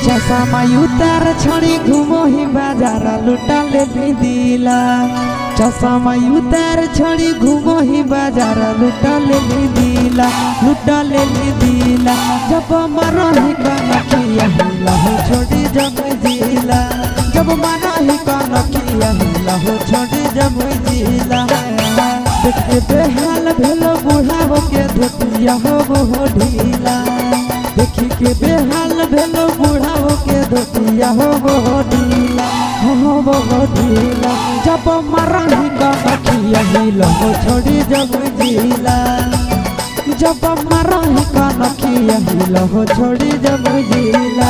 चश्मा उतार छड़ी घूमो ही बाजार लुटा ले दिला। चश्मा उतार छड़ी घूमो ही बाजार लुटा ले दिला, लुटा ले दिला। जब मारो ही कनखिया हिला हो छोड़ी जब जिला, जब मारो ही कनखिया हिला हो छोड़ी जब जिला। देखते बेहाल भेलो बुढ़ाओ के धोतिया हो वो ढीला, देखी के बेहाल भेलो बुढ़ाओ के धोतिया हो वो ढीला, हो वो ढीला। जब मरही कनखिया हिला हो छोड़ी जब जिला, जब मरही कनखिया हिला हो छोड़ी जब जिला।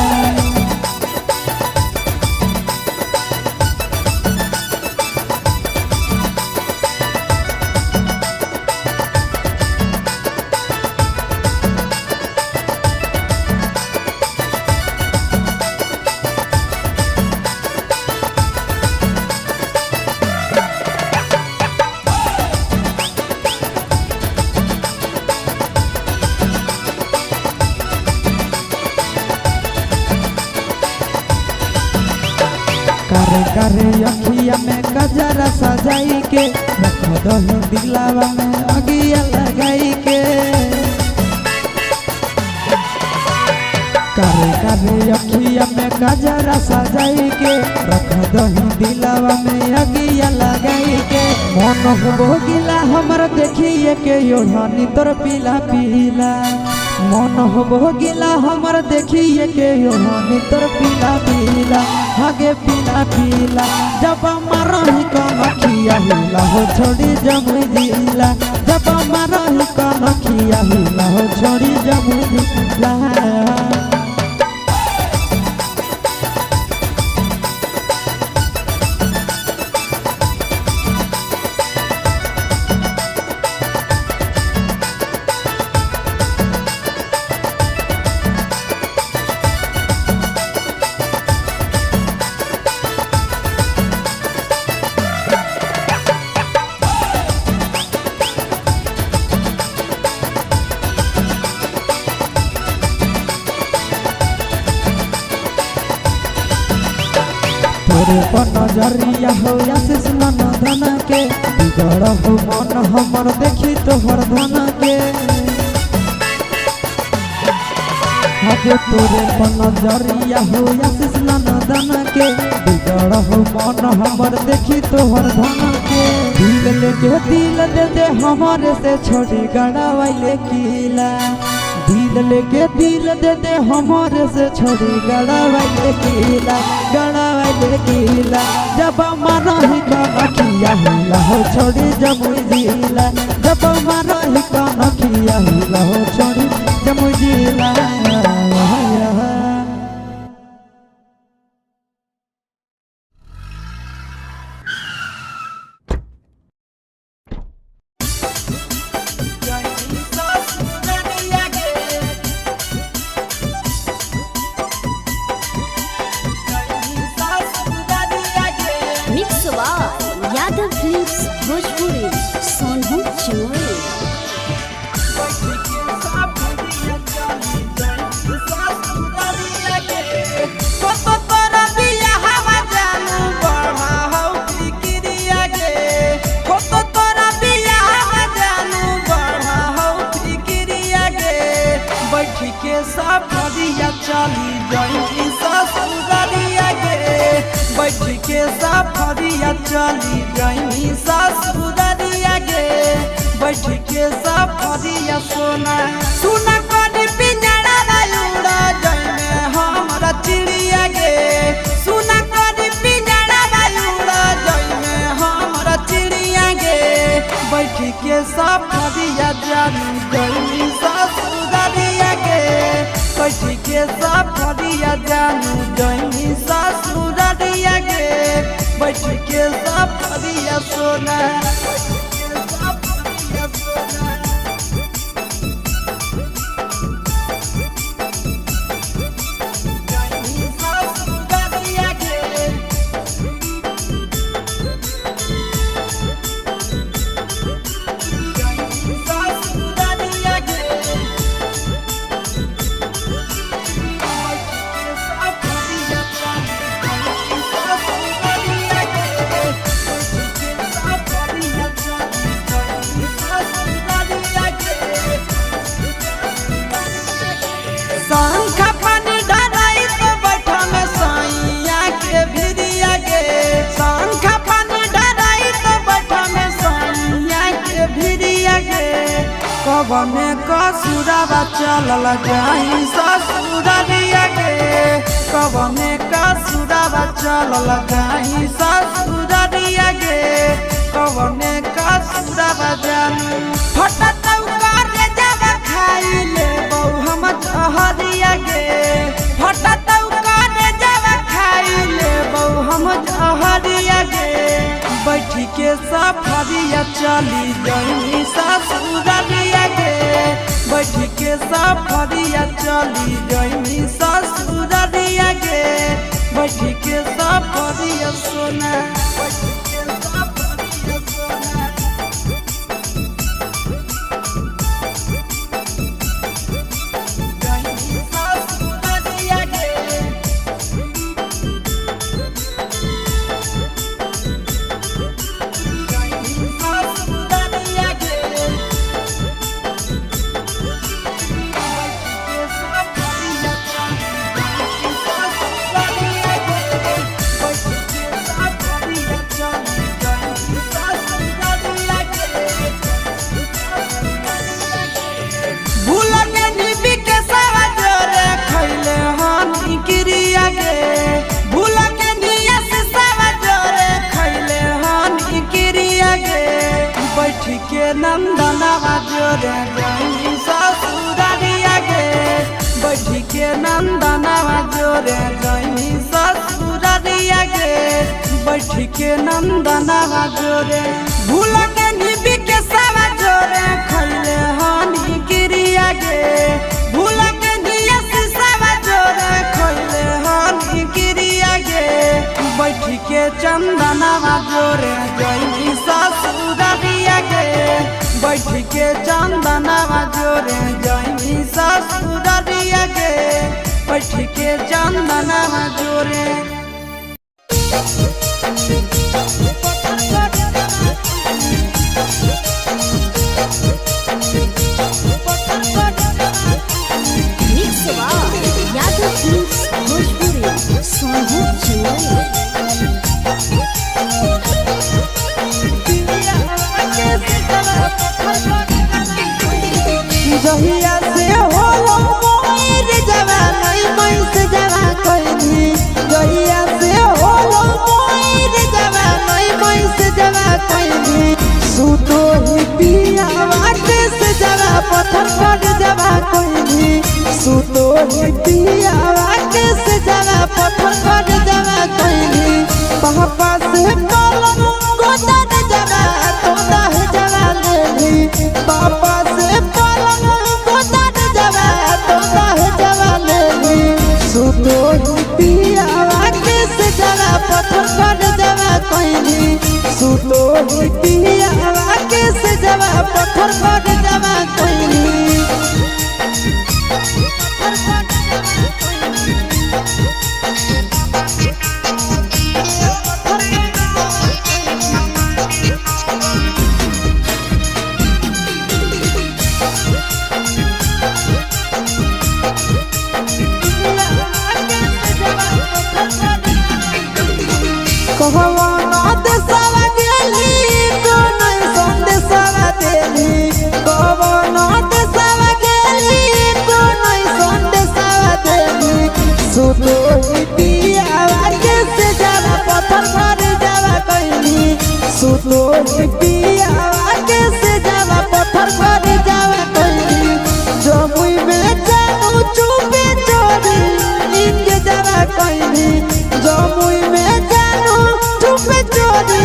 करे करे अखिया में गजरा सजाई के, रख दही दिलावा में अगिया लगाई के। करे करे अखिया में गजरा सजाई के, रख दही दिलावा में अगिया लगाई के। मन हो गिला हमर देखिए के योढ़नी तोर पीला पीला, मन हो गिला हमर देखिए के योढ़नी तोर पीला पीला, आगे पीला पीला। जब मरही कनखिया हिला हो छोड़ी जब जिला, जब मरही कनखिया हिला हो छोड़ी जब जिला। तोरे पर नजरिया हो आशीष मन धन के, बिगड़ हो मन हमर देखी तोहर धन के। आगे तोरे पर नजरिया हो आशीष मन धन के, बिगड़ हो मन हमर देखी तोहर धन के। दिल लेके दिल दे दे हमारे से छोड़ी गड़ावाइले किला, दिल लेके दिल दे दे हमारे से छोड़ी गड़ावाइले किला, गड़ावाइले किला। जब मरही कनखिया हिला हो छोड़ी जब जिला, जब मरही कनखिया हिला हो छोड़ी दिला यादव फिल्म्स भोजपुरी सोनू चोरी सफरिया चली जाई ससुरारिया गे बैठ के सफरिया चली जाई ससुरारिया गे बैठ के सफरिया सोना सुना कनी पिंजड़ा उड़ा जाई हमरा चिड़िया गे सुना कनी पिंजड़ा उड़ा जाई हमरा चिड़िया गे बैठ के सफरिया चली जाई ससुरारिया गे बैठ के सफरिया जानू जमी ससुरारिया गे बैठ के सफरिया सोना कवने कसुरवा चलल जाई ससुरारिया गे कवने कसुरवा चलल जाई ससुरारिया गे कवने कसुरवा जानू फटत करे जब खाई ले बहु हम हरिया गे फटत करे जब खाई ले बहु हम हरिया गे बैठ के सफरिया चली जाई ससुरारिया गे बैठ के सफरिया चली जाई ससुरारिया गे बैठ के सफरिया सोना नंदनवा जोरे जाई ससुरारिया गे बैठ के नंदनवा जोरे जाई ससुरारिया गे बैठ के नंदनवा जोरे भूल के निबी के सावा जोरे खैले हानी गिरिया गे भूल के निया से सावा जोरे खैले हानी गिरिया गे बैठ के चंदनवा जोरे जाई ससुरारिया गे बैठ के चंदनवा जोरे जाई ससुरारिया गे बैठ के चंदनवा जोरे यादव फिल्म्स भोजपुरी सोनू चोरी जहिया से होलो मोर जवानी मैस जवा कोइनी जहिया से होलो मोर जवानी मैस जवा कोइनी सुतो ही पिया वाटे से जवा पत्थर पर जवा कोइनी ही पियावा के से जरा पत्थर कर जरा कहली पापा से पलंग गोदर जरा तोड़ा है जरा लेली पापा से पलंग गोदर जरा तोड़ा है जरा लेली सुतो ही पियावा के से जरा पत्थर कर जरा कहली सुतो ही पियावा के से जरा पत्थर कर जरा कहली कहवाना देशवा गेली कोनै संदेशवा देली कहवाना देशवा गेली कोनै संदेशवा देली सुतो ही पियावा के से जरा पत्थर कर जरा कहली सुतो ही पियावा के से जरा पत्थर कर जरा कहली जमुई में जानू चुपे चोरी इनके जरा कहली जमुई में चोरी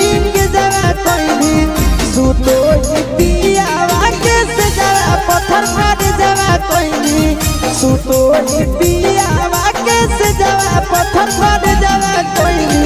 इनके जरा कहली सुतो ही पियावा के से जरा पत्थर कर जरा कहली सुतो ही पियावा के से जरा पत्थर कर जरा कहली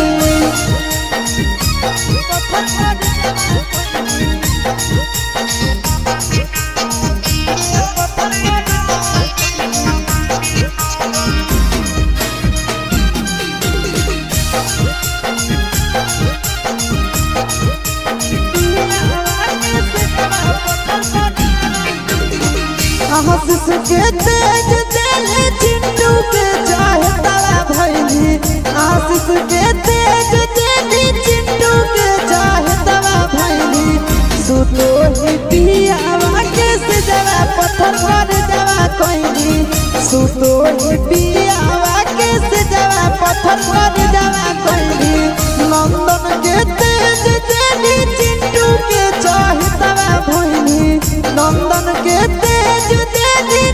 आशीष के तेज दिल चिंटू के चाहे तारा भैली आशीष के तेज दिल चिंटू के चाहे तारा भैली सुतो ही पियावा के से जरा पत्थर कर जरा कहली सुतो ही पियावा के से जरा पत्थर कर जरा कहली नंदन के तेज दिल चिंटू के चाहे तारा भैली नंदन के तेज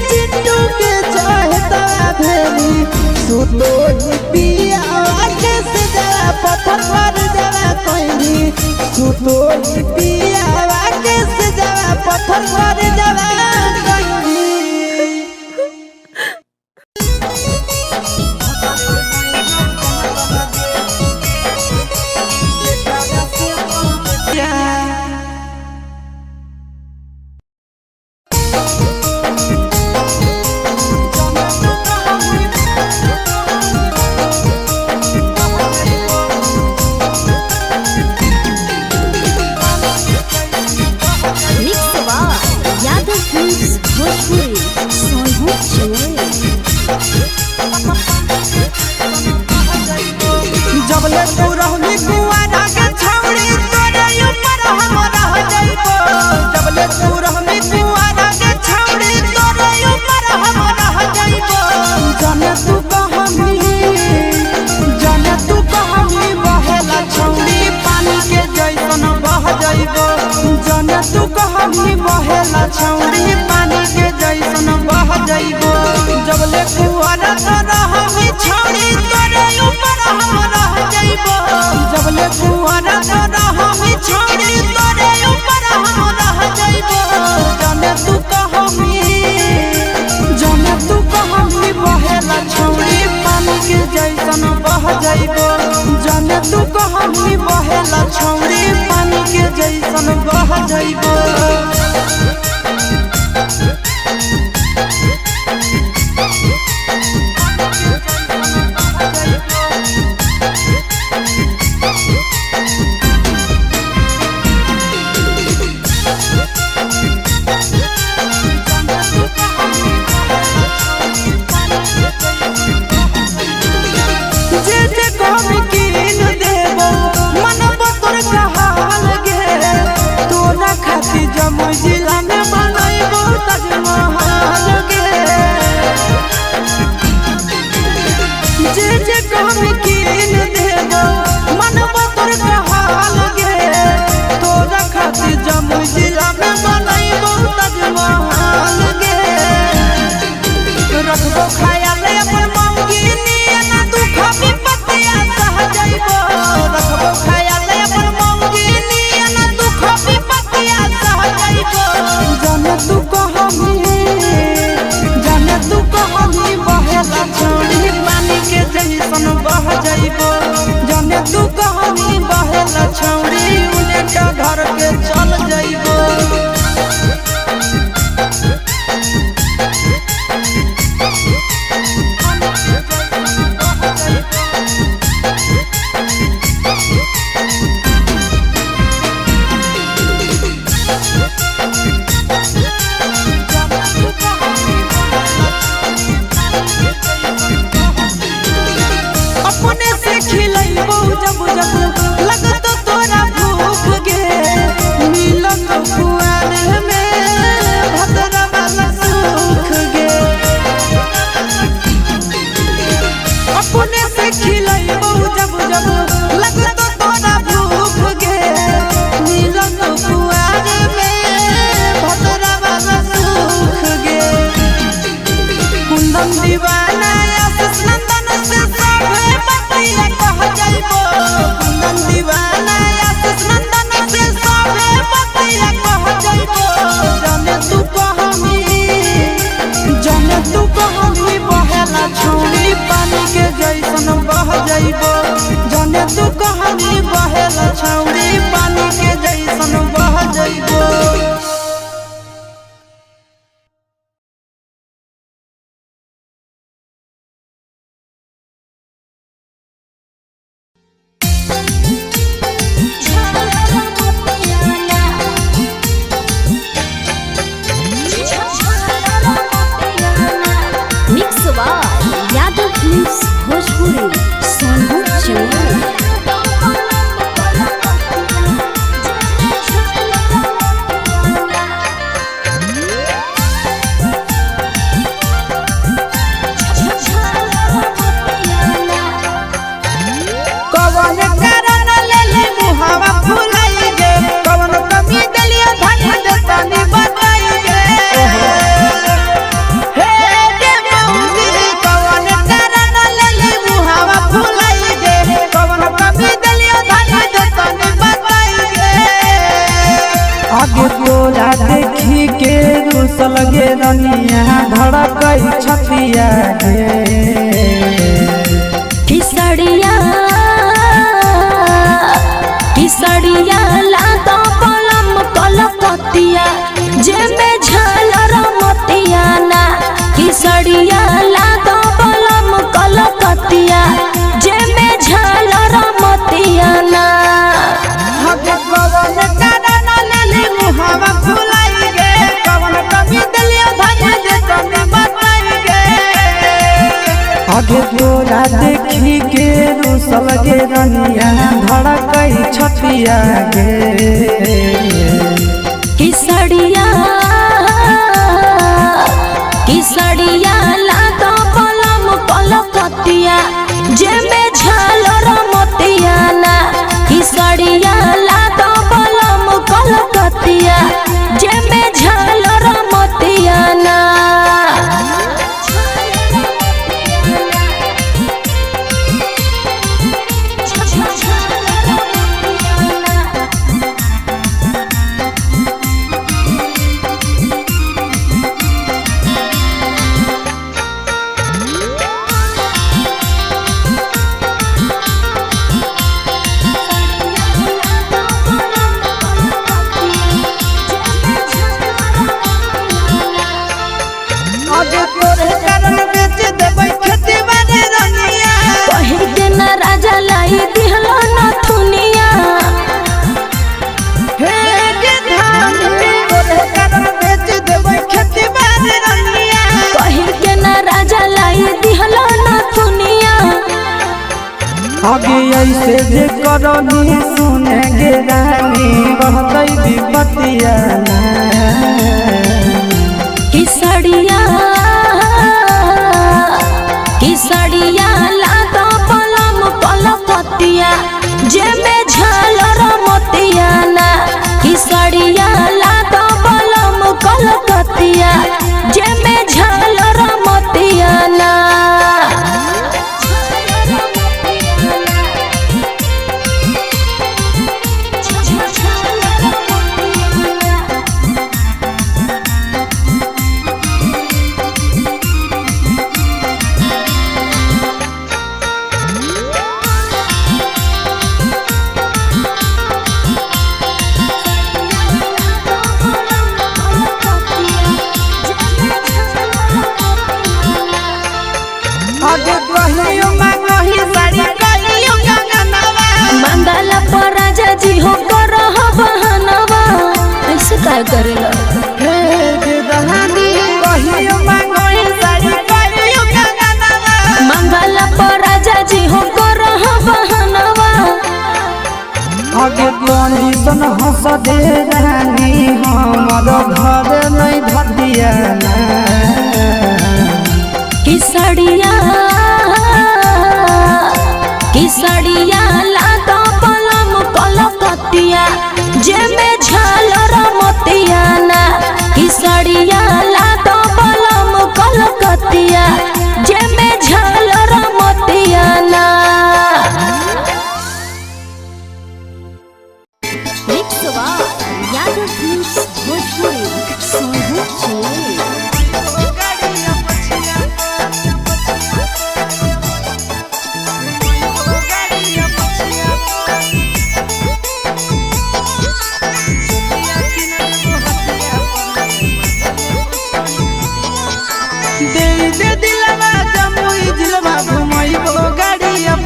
चिंटू के चाहे तारा भेली सुतो ही पियावा के से जरा पत्थर कर जरा कहली सुतो ही पियावा के से जरा पत्थर कर जरा कहली छौड़ी पानी के जैसन बह जइबो जबले कुआरा रहमी छौड़ी तोरे ऊपर हम रह जइबो जबले कुआरा रहमी छौड़ी तोरे ऊपर हम रह जइबो जाने तू कहमी बहेला छौड़ी पानी के जैसन बह जइबो जाने तू कहमी बहेला छौड़ी पानी के जैसन बह जइबो जमुई जिला में बनैबो ताजमहल गे जे कहमी कीन देबो मनबो तोर कहल गे तोरा खातिर जमुई जिला में बनैबो ताजमहल गे रखबो तू कहानी बहेला छोड़ी पानी के जैसन बह जाइबो जाने तू कहानी बहेला छोड़ी उन्हें का घर के चल जाइबो अपने से खिलैबो जब जब लगत तोरा भूख गे मिलन कुआर में भदरा वाला सुख गे अपने से खिलैबो जब जब लगत तोरा भूख गे मिलन कुआर में भदरा वाला सुख गे कुंदन दीवाना आशीष नंदन से सबे बतिया कह जाइबो कुंदन दीवाना आशीष नंदन से सबे बतिया कह जाइबो जाने तू कहानी बहेला छोड़ी पानी के जैसन बह जाइबो जाने तू कहानी बहेला छोड़ी पानी के जैसन बह जाइबो mix by Yadav films Bhojpuri Sonu Chamoli कवन कारण लेले मुहावा फुलाई गे कवन कमी दलिया धन देतानी बताई गे हे गे मौजी कवन कारण लेले मुहावा फुलाई गे कवन कमी दलिया धन देतानी बताई गे आगे तोरा देखी के रुसल गे रनिया धड़कई छतिया गे किसड़िया लातो पलम कलकतिया जेमे झालर मतिया ना किसड़िया लातो पलम कलकतिया जेमे झालर मतिया ना कवन कारण लेले मुहावा फुलाई गे कवन कमी दलिया धन देतानी बताई गे आगे तोरा देखी के रुसल गे रनिया धड़कई छतिया गे किसड़िया लातो पलम कलकतिया जेमे झालर मतिया ना किसड़िया लातो पलम कलकतिया जेमे झालर मतिया ना आगे तोरे कारण बेच देबै खेती बाड़ी रनिया कहि के ना राजा लाई दिहलो न थुनिया हे गे धान तोरे कारण बेच देबै खेती बाड़ी रनिया कहि के ना राजा लाई दिहलो न थुनिया आगे ऐसे जे करनी सुने गे रानी रहतै विपतिया ना किसड़िया लातो पलम कलकतिया जेमे झालर मतिया ना किसड़िया लातो पलम कलकतिया जेमे झालर मतिया ना हटिया ना किसड़िया लागा पलम कलकतिया जेमे झालर मोतिया ना किसड़िया लागा पलम कलकतिया जेमे झालर मोतिया ना यादव फिल्म्स भोजपुरी सोनू चले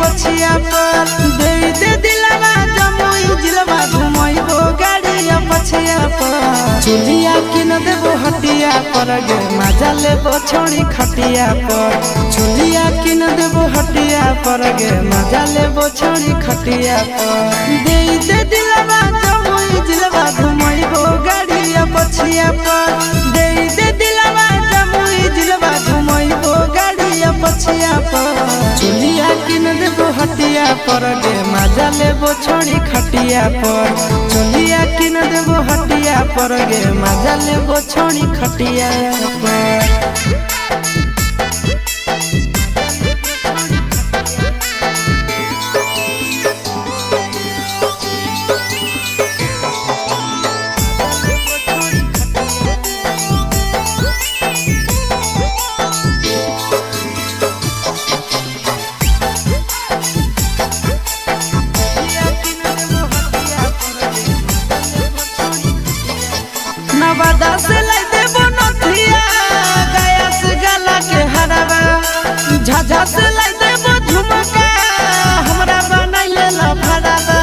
पछिया पर दे दे दिलवा जमुई जिलवा घुमइबो गाड़िया पछिया पर चुलिया किन देबो हटिया पर गे मजा लेबो छोड़ी खटिया पर चुलिया किन देबो हटिया पर गे मजा लेबो छोड़ी खटिया पर दे दे दिलवा जमुई जिलवा घुमइबो गाड़िया पछिया पर दे दे दिलवा जमुई जिलवा घुमइबो गाड़िया पछिया पर चुलिया किन देबो हटिया पर गे मजा लेबो छोड़ी खटिया पर चुलिया किन देबो हटिया पर गे मजा लेबो छोड़ी खटिया पर नवादा से लाई देबो नथिया गया से गला के हरवा झाझा से लाई देबो झुमका हमरा बनाइले लफड़ावा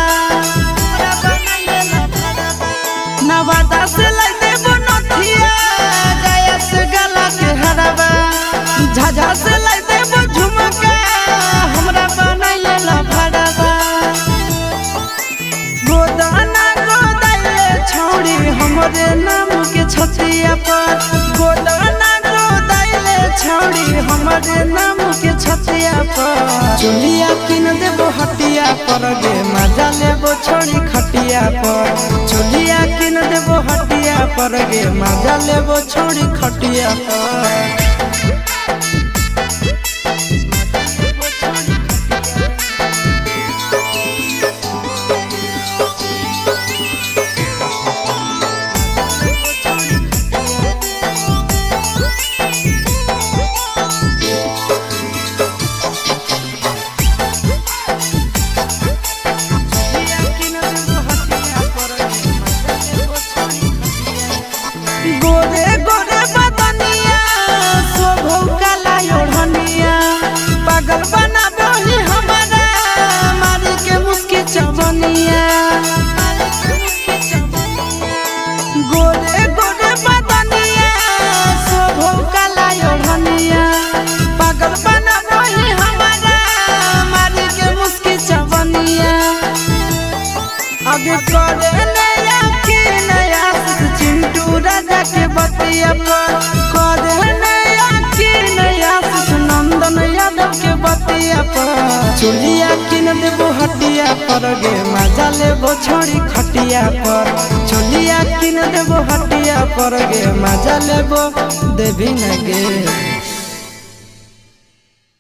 नवादा से लाई देबो नथिया गया से गला के हरवा झाझा से लाई देबो झुमका हमरा बनाइले लफड़ावा गोदाना गोदाइले छोड़ी हमरे नाम के छतिया पर गोदाना गोदाइले छोड़ी हमरे नाम के छतिया पर चुलिया किन देबो हटिया पर गे मजा लेबो छोड़ी खटिया पर चुलिया किन देबो हटिया पर गे मजा लेबो छोड़ी खटिया पर गोरे गोरे बदनिया शोभो काला ओढ़निया पागल बनाबो ही हमारा मारी के मुस्की चवनिया गोरे गोरे बदनिया शोभो काला ओढ़निया पागल बनाबो ही हमारा मारी के मुस्की चवनिया आगे करे नया के नया चिंटू राजा के बतिया पर करे नया के नया नंदन यादव के बतिया पर चुलिया किन देबो हटिया पर गे मजा लेबो छोड़ी खटिया पर चुलिया किन देबो हटिया पर गे मजा लेबो देवी न गे।